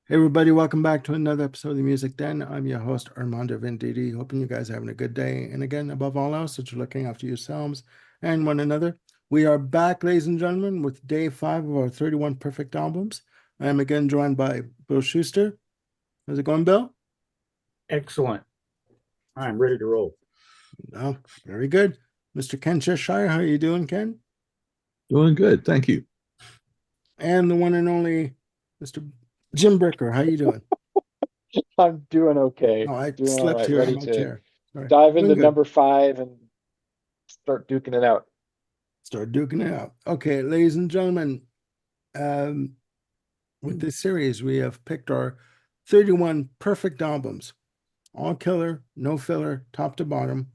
Hey everybody, welcome back to another episode of the Music Den. I'm your host Armando Venditti. Hoping you guys are having a good day. And again, above all else, that you're looking after yourselves and one another. We are back, ladies and gentlemen, with day 5 of our 31 perfect albums. I am again joined by Bill Schuster. How's it going, Bill? Excellent. I'm ready to roll. Oh, very good. Mr. Ken Cheshire, how are you doing, Ken? Doing good, thank you. And the one and only Mr. Jim Bricker, how you doing? I'm doing okay. Oh, I Doing all slept right. here in Ready my to chair. Sorry. dive Doing into good. number five and start duking it out. Start duking it out. Okay, ladies and gentlemen, um, with this series, we have picked our 31 perfect albums, all killer, no filler, top to bottom.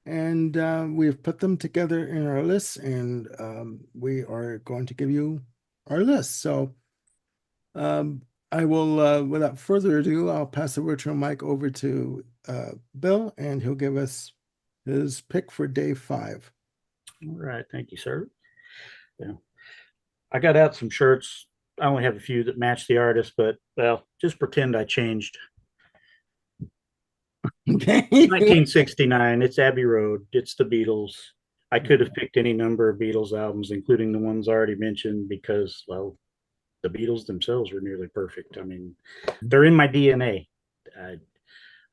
And we've put them together in our lists, and we are going to give you our list. So um, I will, without further ado, I'll pass the virtual mic over to Bill, and he'll give us his pick for day 5. All right. Thank you, sir. Yeah. I got out some shirts. I only have a few that match the artist, but well, just pretend I changed. Okay. 1969. It's Abbey Road. It's the Beatles. I could have picked any number of Beatles albums, including the ones already mentioned, because, well, the Beatles themselves were nearly perfect. I mean, they're in my DNA.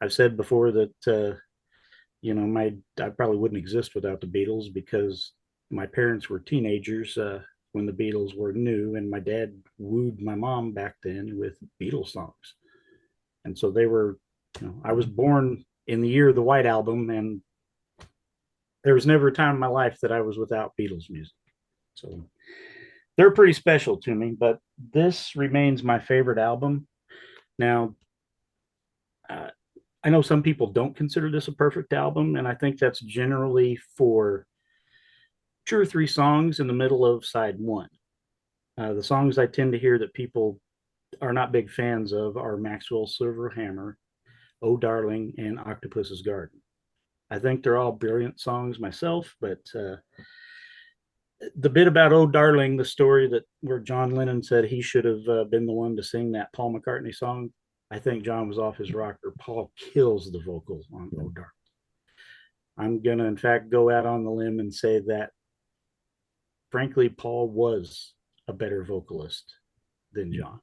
I've said before that my I probably wouldn't exist without the Beatles because my parents were teenagers when the Beatles were new, and my dad wooed my mom back then with Beatles songs, and so they were. I was born in the year of the White Album, and there was never a time in my life that I was without Beatles music. So they're pretty special to me, but this remains my favorite album. Now, uh, I know some people don't consider this a perfect album, and I think that's generally for 2 or 3 songs in the middle of side one. The songs I tend to hear that people are not big fans of are Maxwell's Silver Hammer, Oh Darling, and Octopus's Garden. I think they're all brilliant songs myself, but the bit about Oh Darling, the story that where John Lennon said he should have been the one to sing that Paul McCartney song, I think John was off his rocker. Paul kills the vocals on Oh Darling. I'm gonna, in fact, go out on the limb and say that, frankly, Paul was a better vocalist than John,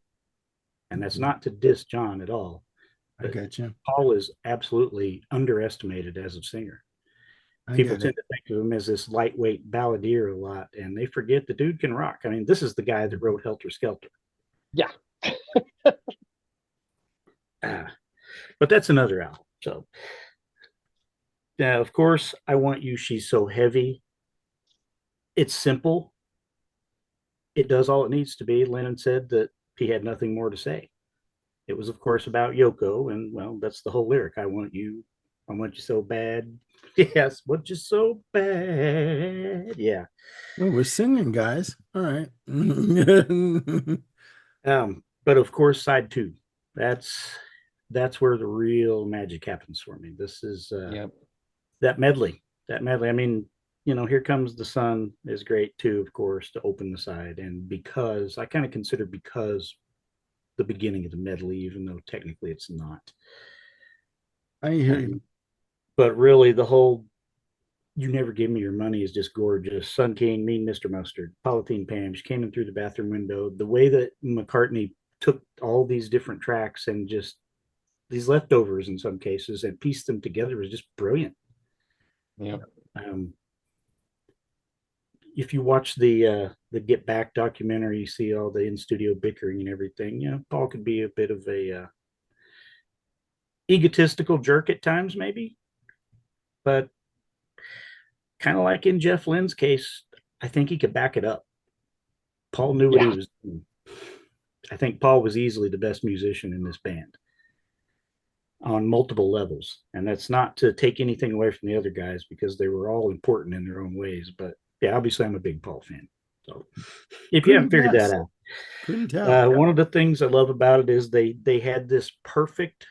and that's not to diss John at all. I But get you. Paul is absolutely underestimated as a singer. I People get tend it. to think of him as this lightweight balladeer a lot, and they forget the dude can rock. I mean, this is the guy that wrote Helter Skelter. Yeah. Ah, but that's another album. So, now, of course, I Want You, She's So Heavy. It's simple. It does all it needs to be. Lennon said that he had nothing more to say. It was, of course, about Yoko, and well, that's the whole lyric. I want you so bad. Yes, want you so bad. Yeah. Oh, we're singing, guys. All right. But of course, side two. That's that's where the real magic happens for me. This is Yep. that medley. That medley. I mean, Here Comes the Sun is great too, of course, to open the side. And because I kind of consider because the beginning of the medley, even though technically it's not. I hear you. Um, but really, the whole "You Never Give Me Your Money" is just gorgeous. Sun King, Mean Mr. Mustard, Polythene Pam. She came in through the bathroom window. The way that McCartney took all these different tracks and just these leftovers in some cases and pieced them together was just brilliant. Yep. Um, if you watch the Get Back documentary, you see all the in studio bickering and everything. Paul could be a bit of a egotistical jerk at times, maybe, but kind of like in Jeff Lynne's case, I think he could back it up. Paul knew what he Yeah. was doing. I think Paul was easily the best musician in this band on multiple levels. And that's not to take anything away from the other guys because they were all important in their own ways. But yeah, obviously, I'm a big Paul fan. So if you haven't Couldn't figured that guess. out, Couldn't tell. one of the things I love about it is they had this perfect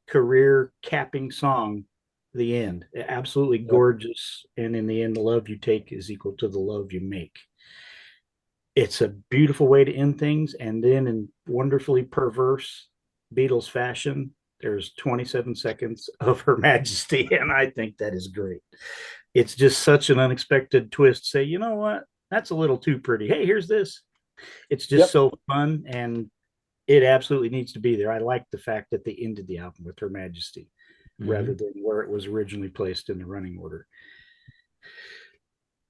career capping song. The end, absolutely Yep. gorgeous, and in the end, the love you take is equal to the love you make. it's a beautiful way to end things. And then in wonderfully perverse Beatles fashion, there's 27 seconds of Her Majesty. And I think that is great. It's just such an unexpected twist. Say, you know what? That's a little too pretty. Hey, here's this. It's just Yep. so fun, and it absolutely needs to be there. I like the fact that they ended the album with Her Majesty rather than where it was originally placed in the running order.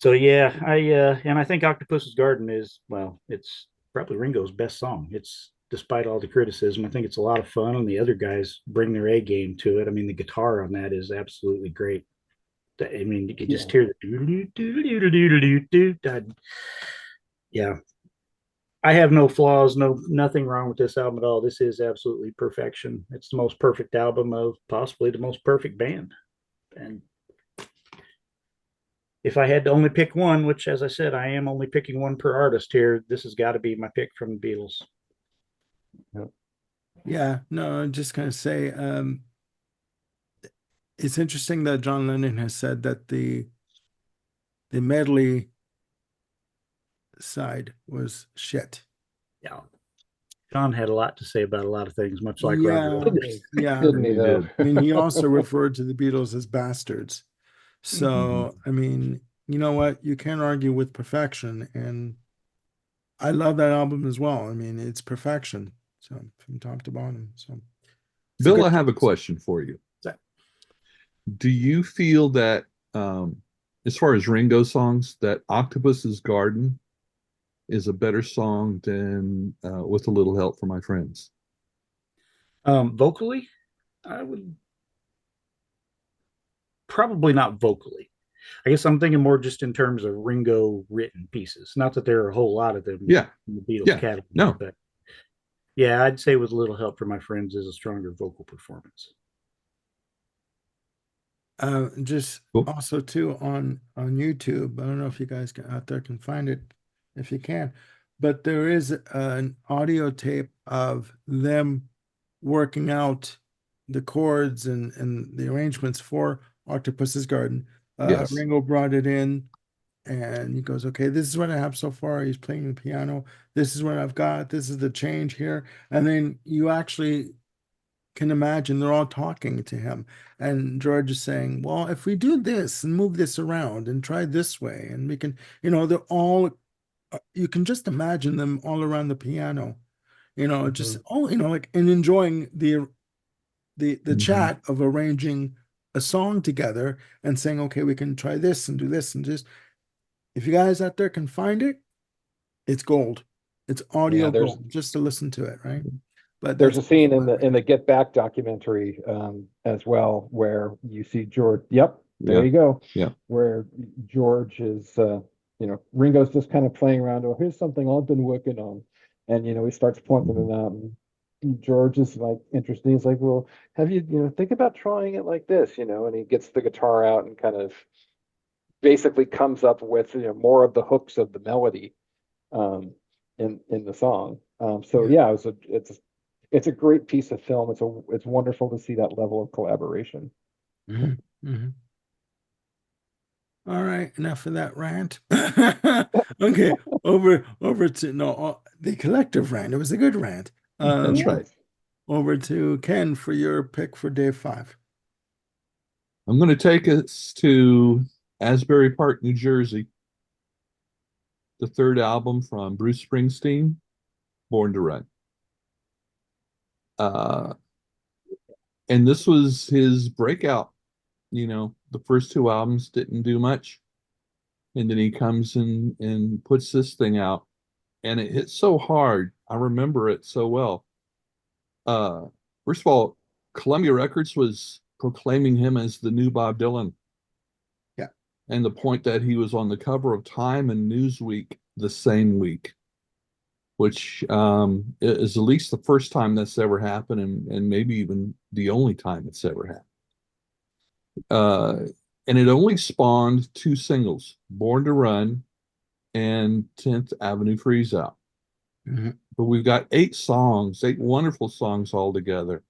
So yeah, I think Octopus's Garden is, well, it's probably Ringo's best song. It's, despite all the criticism, I think it's a lot of fun, and the other guys bring their A game to it. I mean, the guitar on that is absolutely great. I mean, you can just hear the yeah. I have no flaws, nothing wrong with this album at all. This is absolutely perfection. It's the most perfect album of possibly the most perfect band. And if I had to only pick one, which, as I said, I am only picking one per artist here, this has got to be my pick from the Beatles. Yeah, no, I'm just gonna say, it's interesting that John Lennon has said that the medley side was shit. Yeah. John had a lot to say about a lot of things, much like Yeah, Roger Waters. yeah. Didn't he He though? did. I mean, he also referred to the Beatles as bastards. So, I mean, you know what? You can't argue with perfection, and I love that album as well. I mean, it's perfection. So from top to bottom. So it's a Bill, good I have a choice. question for you. So, Do you feel that, as far as Ringo songs, that Octopus's Garden is a better song than With a Little Help from My Friends? vocally, I would probably not vocally. I guess I'm thinking more just in terms of Ringo written pieces. Not that there are a whole lot of them Yeah, in the Beatles yeah, catalog, no. but yeah, I'd say With a Little Help from My Friends is a stronger vocal performance. Just Cool. also too on YouTube. I don't know if you guys out there can find it, if you can, but there is an audio tape of them working out the chords and the arrangements for Octopus's Garden. Yes. Ringo brought it in, and he goes, "Okay, this is what I have so far." He's playing the piano. This is what I've got. This is the change here, and then you actually can imagine they're all talking to him, and George is saying, well, if we do this and move this around and try this way, and we can, they're all, you can just imagine them all around the piano, just like, and enjoying the Mhm. chat of arranging a song together and saying, okay, we can try this and do this, and just, if you guys out there can find it, it's gold. It's audio Yeah, gold just to listen to it, right? But there's that's a scene also in the Get Back documentary as well where you see George. Yep, there Yeah, you go. yeah. Where George is, Ringo's just kind of playing around. Oh, here's something I've been working on, and he starts pointing it out. And George is like interested. He's like, well, have you, think about trying it like this, and he gets the guitar out and kind of basically comes up with more of the hooks of the melody in the song. So yeah, it's a great piece of film. It's wonderful to see that level of collaboration. Mhm, mhm. All right, enough of that rant. Okay, over to no the collective rant. It was a good rant. That's right. Over to Ken for your pick for day 5. I'm going to take us to Asbury Park, New Jersey, the third album from Bruce Springsteen, Born to Run. Uh, and this was his breakout. The first two albums didn't do much. And then he comes in and puts this thing out. And it hit so hard. I remember it so well. Uh, First of all, Columbia Records was proclaiming him as the new Bob Dylan. Yeah. And the point that he was on the cover of Time and Newsweek the same week, which is at least the first time that's ever happened, and maybe even the only time it's ever happened. And it only spawned two singles, Born to Run and 10th Avenue Freeze Out. Mhm. But we've got 8 wonderful songs all together.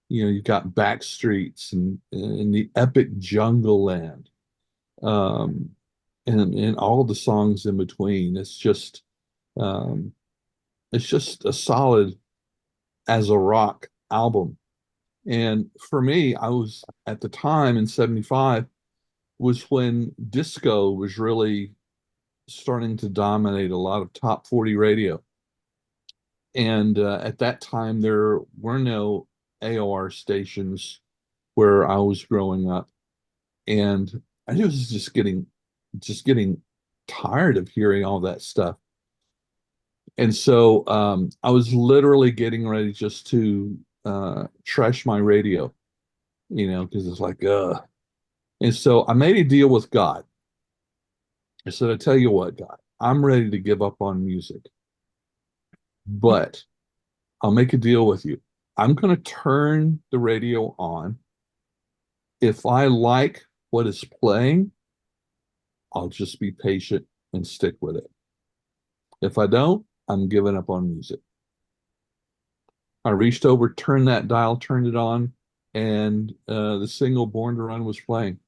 You've got Backstreets and the epic Jungle Land, and all the songs in between. It's just Um, it's just a solid as a rock album. And for me, I was at the time in 75 was when disco was really starting to dominate a lot of top 40 radio. And at that time, there were no AOR stations where I was growing up. And I was just getting tired of hearing all that stuff. And so I was literally getting ready just to trash my radio, because it's like, And so I made a deal with God. I said, I tell you what, God, I'm ready to give up on music, but I'll make a deal with you. I'm going to turn the radio on. If I like what is playing, I'll just be patient and stick with it. If I don't, I'm giving up on music. I reached over, turned that dial, turned it on, and the single Born to Run was playing.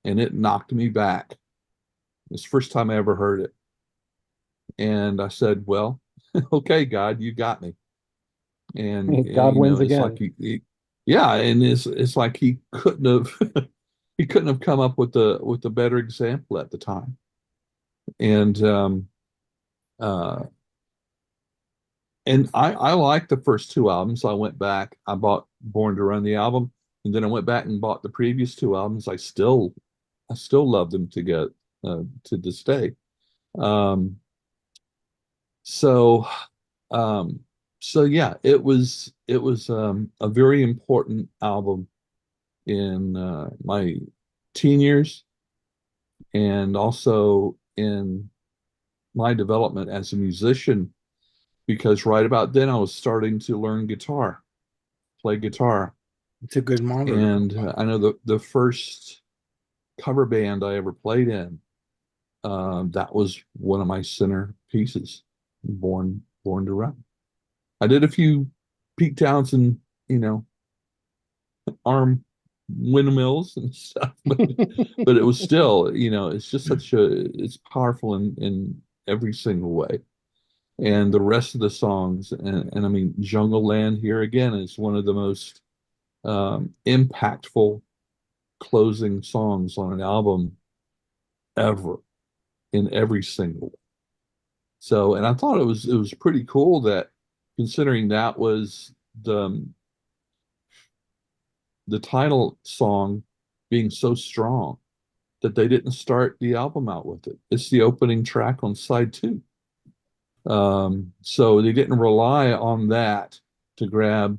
And it knocked me back. It's the first time I ever heard it. And I said, well, okay, God, you got me. And God wins it's again. like yeah, and it's like he couldn't have he couldn't have come up with a better example at the time. And uh and I liked the first two albums. I went back, I bought Born to Run the album, and then I went back and bought the previous two albums. I still love them to this day. Um so um so yeah, it was a very important album in my teen years and also in my development as a musician, because right about then I was starting to learn guitar, play guitar. It's a good monitor. And I know the first cover band I ever played in, that was one of my center pieces, Born to Run. I did a few Pete Townsend, arm windmills and stuff, but it was still, it's just it's powerful in every single way. And the rest of the songs, and I mean, Jungle Land here again is one of the most impactful closing songs on an album ever, in every single. So, and I thought it was pretty cool that, considering that was the title song being so strong, that they didn't start the album out with it. It's the opening track on side two. So they didn't rely on that to grab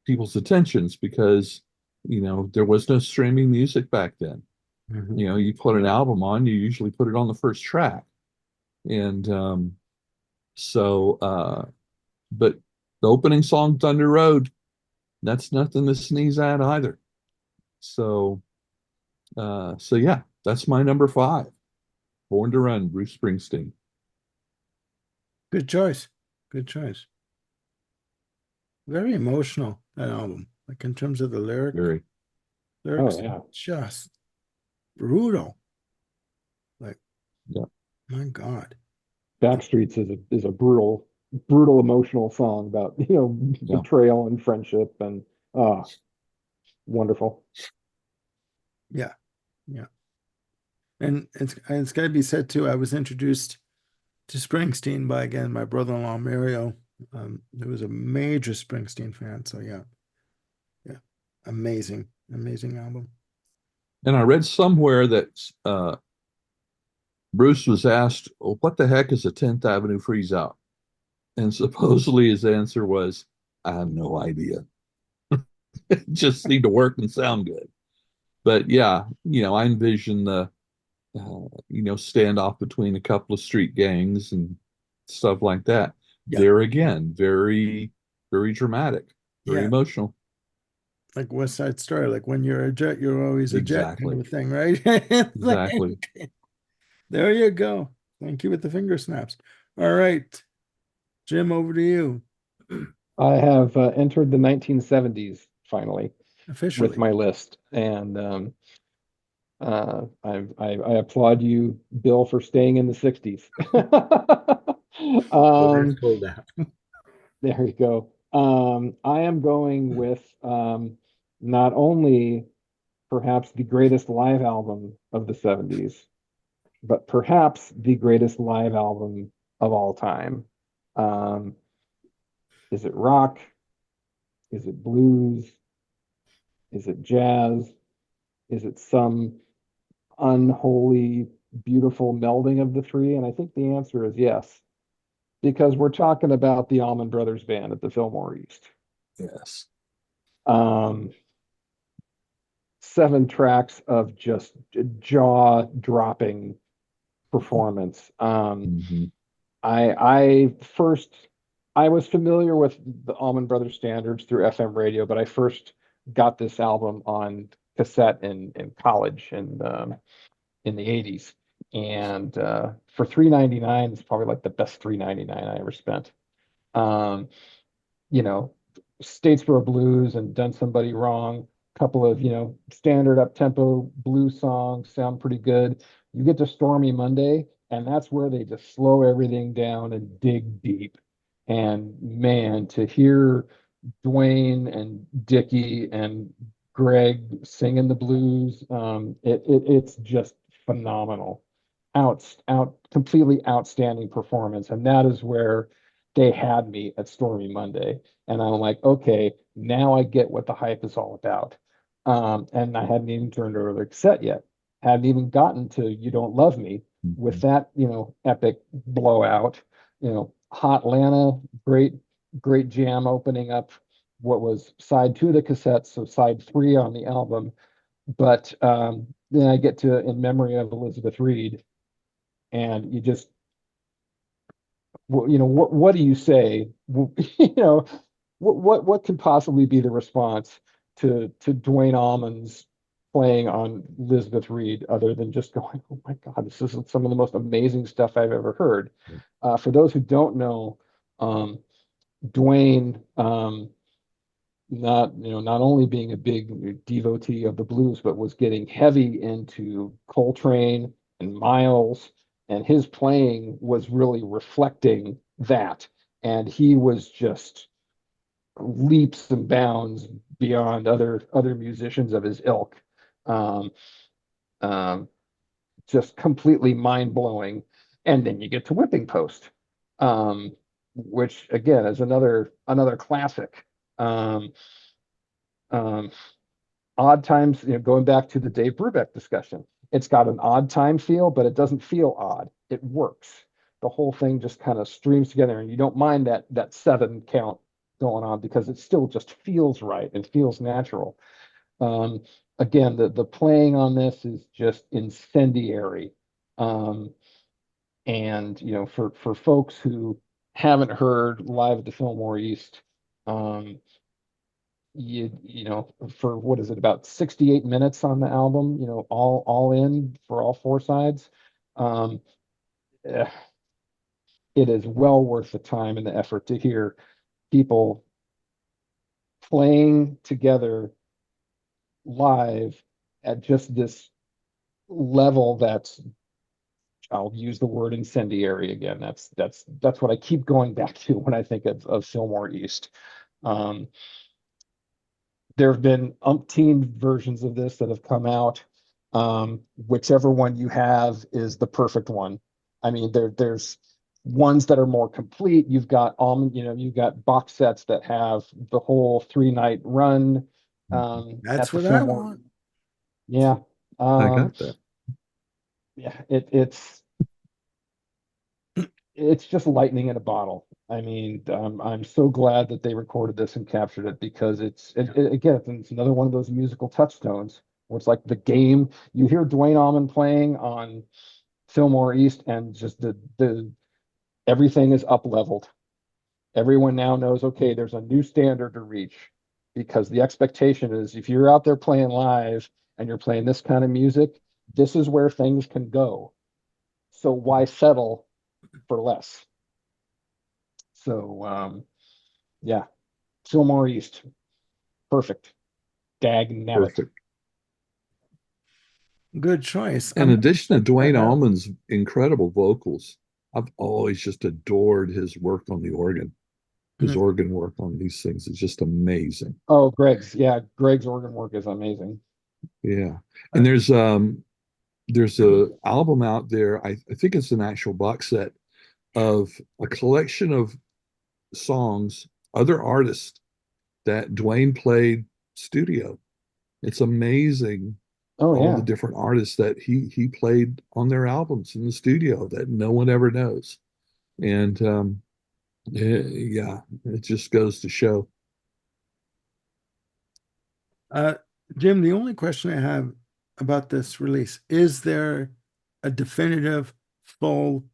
people's attentions, because there was no streaming music back then. Mhm. You put an album on, you usually put it on the first track. And so but the opening song, Thunder Road, that's nothing to sneeze at either. So so yeah, that's my number 5. Born to Run, Bruce Springsteen. Good choice. Good choice. Very emotional, that album. Like in terms of the lyrics Very. Oh, yeah. just brutal. Like, Yeah. my God. Backstreets is a brutal emotional song about, Yeah. betrayal and friendship, and wonderful. Yeah. Yeah. And it's got to be said too, I was introduced to Springsteen by, again, my brother-in-law Mario, who was a major Springsteen fan. So yeah, amazing album. And I read somewhere that Bruce was asked, well, what the heck is a 10th Avenue freeze out? And supposedly his answer was, I have no idea. It just seemed to work and sound good. But yeah, I envision the standoff between a couple of street gangs and stuff like that. Yeah. There again, very, very dramatic, very Yeah. emotional. Like West Side Story, like when you're a jet, you're always a jet, kind of a thing, right? It's like, Exactly. there you go. Thank you with the finger snaps. All right, Jim, over to you. I have entered the 1970s finally with Officially. my list, and I applaud you, Bill, for staying in the 60s. Well, that's Um, cold out. there you go. I am going with not only perhaps the greatest live album of the 70s, but perhaps the greatest live album of all time. Um, is it rock? Is it blues? Is it jazz? Is it some unholy, beautiful melding of the three? And I think the answer is yes, because we're talking about the Allman Brothers Band at the Fillmore East. Yes. Um, 7 tracks of just jaw-dropping performance. Mhm. I was familiar with the Allman Brothers standards through FM radio, but I first got this album on cassette in college and in the 80s. And for $3.99, it's probably like the best $3.99 I ever spent. Um, you know, Statesboro Blues and Done Somebody Wrong, couple of, standard up tempo blues songs sound pretty good. You get to Stormy Monday, and that's where they just slow everything down and dig deep. And man, to hear Dwayne and Dickie and Greg singing the blues, it's just phenomenal. Completely outstanding performance. And that is where they had me at Stormy Monday. And I'm like, okay, now I get what the hype is all about. And I hadn't even turned over the cassette yet. Hadn't even gotten to You Don't Love Me with that, epic blowout. Hot Lana, great jam opening up what was side 2 of the cassette, so side 3 on the album. But then I get to In Memory of Elizabeth Reed, and you just, what do you say? What could possibly be the response to Dwayne Allman's playing on Elizabeth Reed other than just going, oh my God, this is some of the most amazing stuff I've ever heard. For those who don't know, Dwayne, not only being a big devotee of the blues, but was getting heavy into Coltrane and Miles, and his playing was really reflecting that. And he was just leaps and bounds beyond other musicians of his ilk. Um, um, just completely mind blowing. And then you get to Whipping Post, which again is another classic. Um, um, Odd times, going back to the Dave Brubeck discussion, it's got an odd time feel, but it doesn't feel odd. It works. The whole thing just kind of streams together, and you don't mind that 7 count going on because it still just feels right and feels natural. Um, Again, the playing on this is just incendiary. Um, and for folks who haven't heard live at the Fillmore East, for what is it, about 68 minutes on the album, all in for all 4 sides. Um, eh, it is well worth the time and the effort to hear people playing together live at just this level that's, I'll use the word incendiary again. That's what I keep going back to when I think of Fillmore East. Um, there have been umpteen versions of this that have come out. Whichever one you have is the perfect one. I mean, there's ones that are more complete. You've got box sets that have the whole 3-night run That's at the what I Fillmore. want. Yeah. I got that. Yeah, it's just lightning in a bottle. I mean, I'm so glad that they recorded this and captured it because again, it's another one of those musical touchstones where it's like the game. You hear Dwayne Allman playing on Fillmore East, and just the everything is up leveled. Everyone now knows, okay, there's a new standard to reach because the expectation is if you're out there playing live and you're playing this kind of music, this is where things can go. So why settle for less? So yeah, Fillmore East, perfect. Dag nabbit. Perfect. Good choice. In addition to Dwayne Uh, Allman's incredible vocals, I've always just adored his work on the organ. His Mhm. organ work on these things is just amazing. Oh, Greg's organ work is amazing. Yeah. Uh, And there's a album out there, I think it's an actual box set of a collection of songs, other artists that Dwayne played studio. It's amazing Oh all the yeah. different artists that he played on their albums in the studio that no one ever knows. And yeah, it just goes to show. uh, Jim, the only question I have about this release, is there a definitive full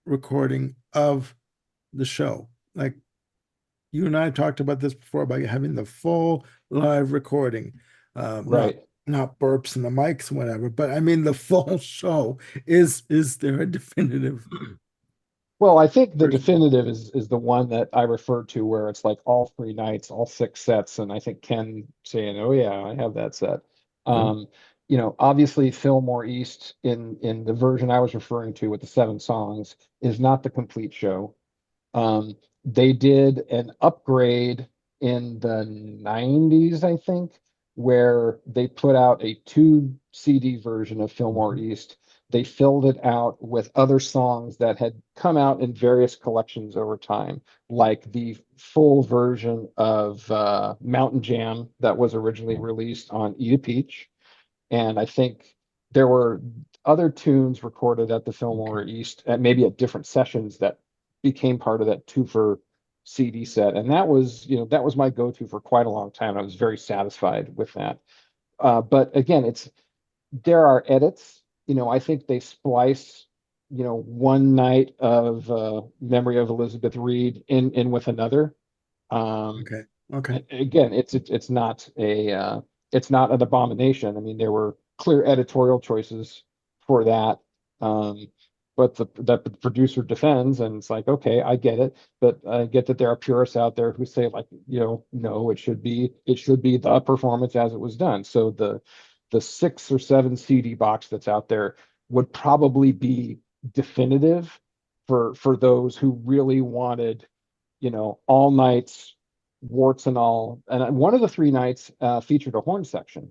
recording of the show? Like you and I talked about this before about having the full live recording, not Right. not burps and the mics, whatever, but I mean the full show. Is there a definitive Well, I think the version? definitive is the one that I referred to where it's like all 3 nights, all 6 sets, and I think Ken saying, "Oh yeah, I have that set." Yeah. Um, obviously Fillmore East in the version I was referring to with the 7 songs is not the complete show. Um, they did an upgrade in the 90s, I think, where they put out a 2 CD version of Fillmore East. They filled it out with other songs that had come out in various collections over time, like the full version of Mountain Jam that was originally released on Eat a Peach. And I think there were other tunes recorded at the Okay. Fillmore East, at maybe at different sessions that became part of that two for CD set. And that was my go-to for quite a long time. I was very satisfied with that. But again, there are edits. I think they splice, one night of Memory of Elizabeth Reed in with another. Um, Okay. Okay. Again, it's not an abomination. I mean, there were clear editorial choices for that. Um, but that the producer defends, and it's like, okay, I get it, but I get that there are purists out there who say, like, no, it should be the performance as it was done. So the 6 or 7 CD box that's out there would probably be definitive for those who really wanted, all nights, warts and all. And one of the 3 nights featured a horn section,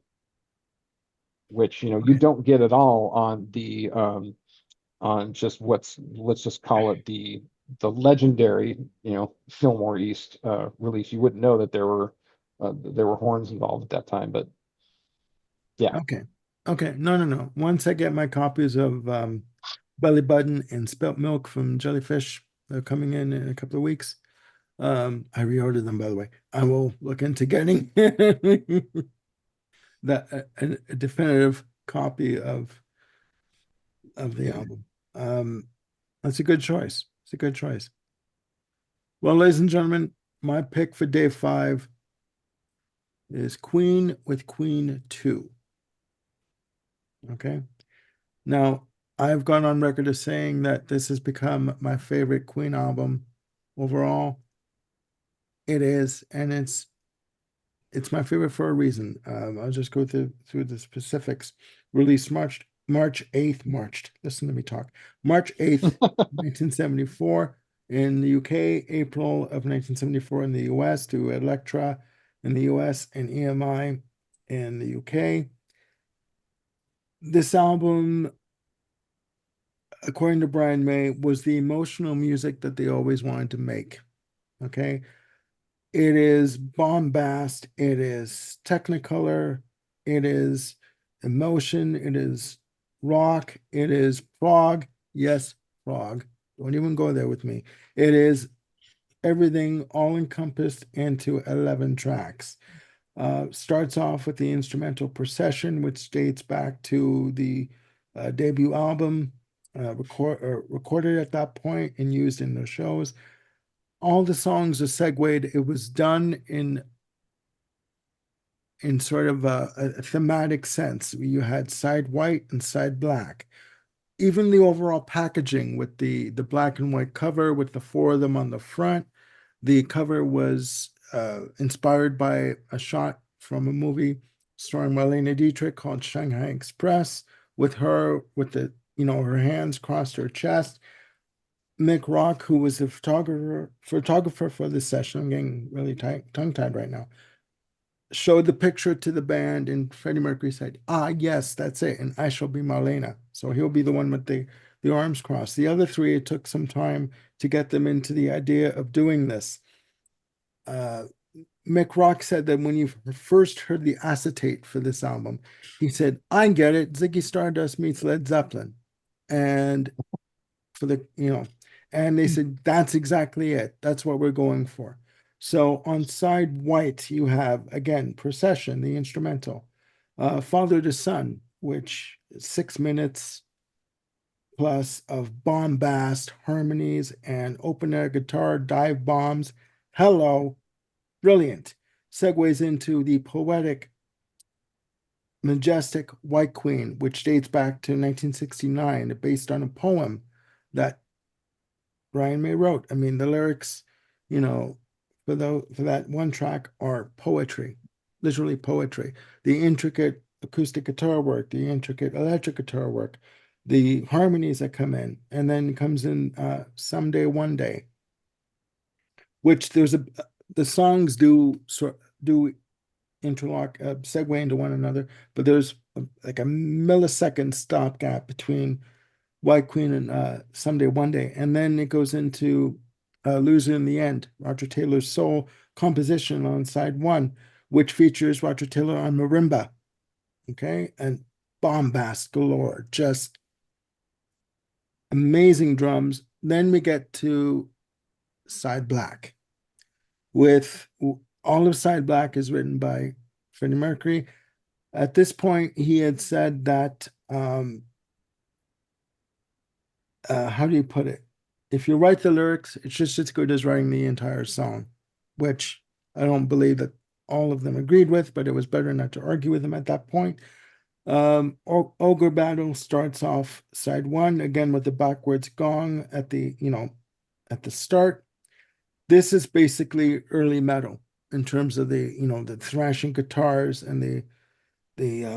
which you Okay. don't get at all on the on just let's just call it the legendary Fillmore East release. You wouldn't know that there were horns involved at that time, but yeah. Okay. Okay. No, no, no. Once I get my copies of Belly Button and Spilt Milk from Jellyfish, they're coming in a couple of weeks. I reordered them, by the way. I will look into getting a definitive copy of the album. That's a good choice. It's a good choice. Well, ladies and gentlemen, my pick for day 5 is Queen with Queen 2. Okay. Now, I've gone on record as saying that this has become my favorite Queen album overall. It is, and it's my favorite for a reason. I'll just go through the specifics. Released March 8th, listen to me talk. March 8th, 1974 in the UK, April of 1974 in the US to Elektra in the US and EMI in the UK. This album, according to Brian May, was the emotional music that they always wanted to make. Okay. It is bombast, it is technicolor, it is emotion, it is rock, it is prog. Yes, prog. Don't even go there with me. It is everything all encompassed into 11 tracks. Starts off with the instrumental procession, which dates back to the debut album, recorded at that point and used in the shows. All the songs are segued. It was done in sort of a thematic sense. You had side white and side black. Even the overall packaging with the black and white cover with the 4 of them on the front. The cover was inspired by a shot from a movie starring Marlene Dietrich, called Shanghai Express, with her with the her hands crossed her chest. Mick Rock, who was the photographer for this session, I'm getting really tongue-tied right now, showed the picture to the band, and Freddie Mercury said, "Ah, yes, that's it, and I shall be Marlena." So he'll be the one with the arms crossed. The other three, it took some time to get them into the idea of doing this. Mick Rock said that when you first heard the acetate for this album, he said, "I get it. Ziggy Stardust meets Led Zeppelin," and for and they said that's exactly it. That's what we're going for. So on side white, you have again Procession, the instrumental, Father to Son, which is 6 minutes plus of bombast, harmonies, and open air guitar dive bombs. Hello, brilliant. Segues into the poetic, majestic White Queen, which dates back to 1969, based on a poem that Brian May wrote. I mean, the lyrics, for that one track are poetry, literally poetry. The intricate acoustic guitar work, the intricate electric guitar work, the harmonies that come in, and then comes in Someday, One Day, which the songs do interlock, segue into one another, but there's like a millisecond stopgap between White Queen and Someday, One Day. And then it goes into Loser in the End, Roger Taylor's sole composition on side one, which features Roger Taylor on marimba. Okay. And bombast galore, just amazing drums. Then we get to side black, with all of side black is written by Freddie Mercury. At this point, he had said that how do you put it? If you write the lyrics, it's just as good as writing the entire song, which I don't believe that all of them agreed with, but it was better not to argue with them at that point. Ogre Battle starts off side one, again with the backwards gong at the start. This is basically early metal in terms of the thrashing guitars and the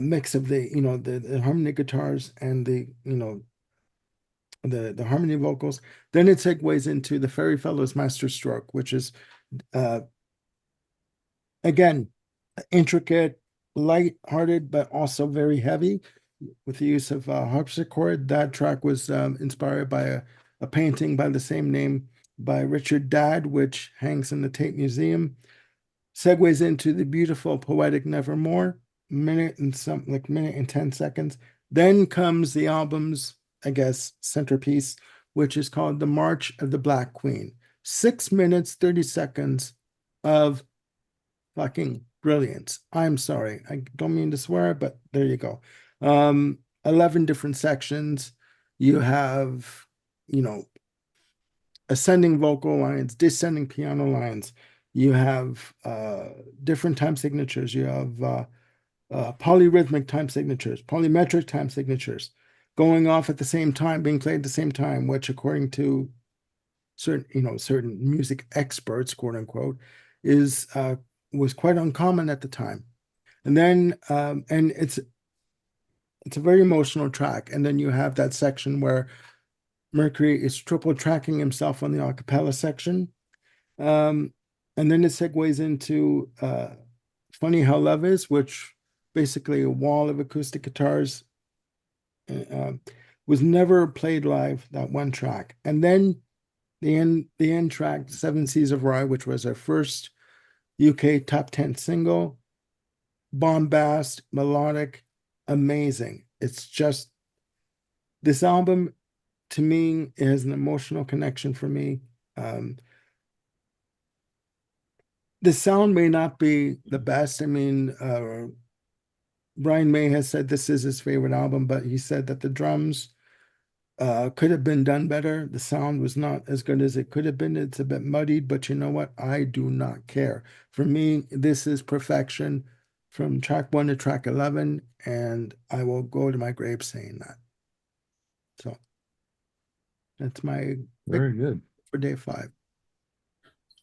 mix of the harmony guitars and the harmony vocals. Then it segues into the Fairy Fellows Masterstroke, which is again intricate, light-hearted, but also very heavy, with the use of harpsichord. That track was inspired by a painting by the same name by Richard Dadd, which hangs in the Tate Museum. Segues into the beautiful poetic Nevermore, minute and 10 seconds. Then comes the album's, I guess, centerpiece, which is called The March of the Black Queen. 6 minutes, 30 seconds of fucking brilliance. I'm sorry. I don't mean to swear, but there you go. 11 different sections. You have, ascending vocal lines, descending piano lines. You have different time signatures. You have polyrhythmic time signatures, polymetric time signatures, going off at the same time, being played at the same time, which according to certain music experts, quote unquote, was quite uncommon at the time. And then and it's a very emotional track. And then you have that section where Mercury is triple tracking himself on the a cappella section. And then it segues into Funny How Love Is, which basically a wall of acoustic guitars, was never played live, that one track. And then the end track, Seven Seas of Rye, which was our first UK top 10 single, bombast, melodic, amazing. It's just, this album, to me, it has an emotional connection for me. The sound may not be the best. I mean, Brian May has said this is his favorite album, but he said that the drums could have been done better. The sound was not as good as it could have been. It's a bit muddied, but you know what? I do not care. For me, this is perfection from track 1 to track 11, and I will go to my grave saying that. So that's my Very good. for day 5.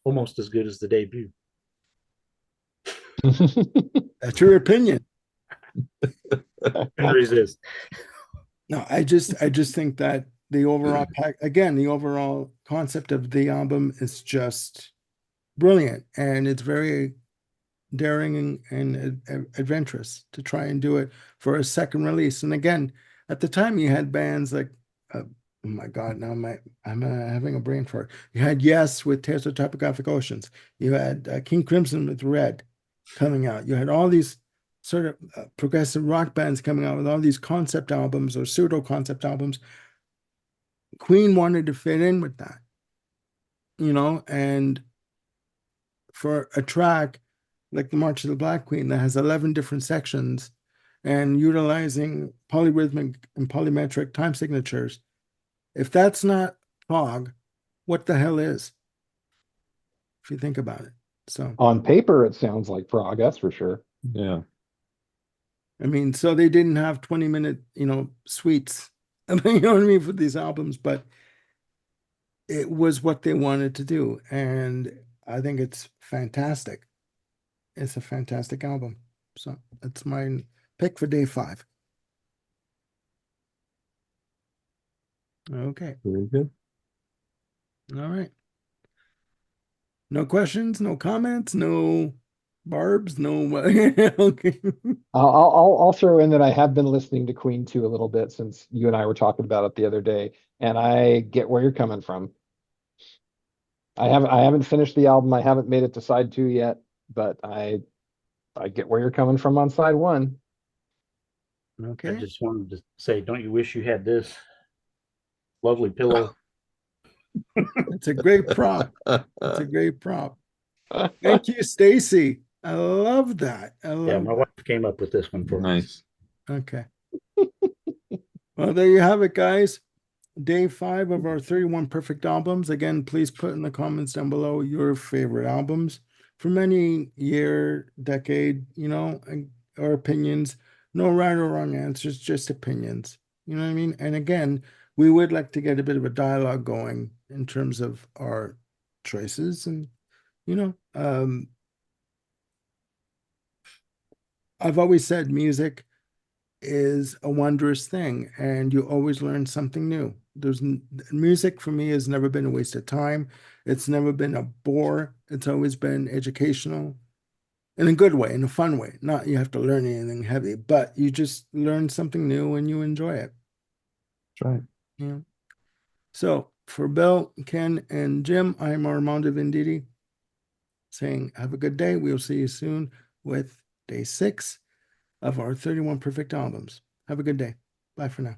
Almost as good as the debut. That's your opinion. Can't resist. No, I just think that the overall the overall concept of the album is just brilliant, and it's very daring and adventurous to try and do it for a second release. And again, at the time, you had bands like, oh my God, now I'm having a brain fart. You had Yes with Tales of Topographic Oceans. You had King Crimson with Red coming out. You had all these sort of progressive rock bands coming out with all these concept albums or pseudo concept albums. Queen wanted to fit in with that, and for a track like the March of the Black Queen that has 11 different sections and utilizing polyrhythmic and polymetric time signatures, if that's not prog, what the hell is? If you think about it. So, On paper, it sounds like prog, that's for sure. Yeah. I mean, so they didn't have 20-minute, suites, you know what I mean, for these albums, but it was what they wanted to do. And I think it's fantastic. It's a fantastic album. So that's my pick for day 5. Okay. Very good. All right. No questions, no comments, no barbs, no. Okay. I'll throw in that I have been listening to Queen 2 a little bit since you and I were talking about it the other day, and I get where you're coming from. I haven't finished the album. I haven't made it to side 2 yet, but I get where you're coming from on side 1. I Okay. just wanted to say, don't you wish you had this lovely pillow? It's a great prop. It's a great prop. Thank you, Stacy. I love that. I Yeah, love my that. wife came up with this one for us. Nice. Okay. Well, there you have it, guys. Day 5 of our 31 perfect albums. Again, please put in the comments down below your favorite albums from any year, decade, or opinions. No right or wrong answers, just opinions. You know what I mean? And again, we would like to get a bit of a dialogue going in terms of our choices. And, I've always said music is a wondrous thing, and you always learn something new. Music for me has never been a waste of time. It's never been a bore. It's always been educational in a good way, in a fun way. Not you have to learn anything heavy, but you just learn something new and you enjoy it. That's right. Yeah. So for Bill, Ken, and Jim, I'm Armando Venditti saying have a good day. We'll see you soon with day 6 of our 31 perfect albums. Have a good day. Bye for now.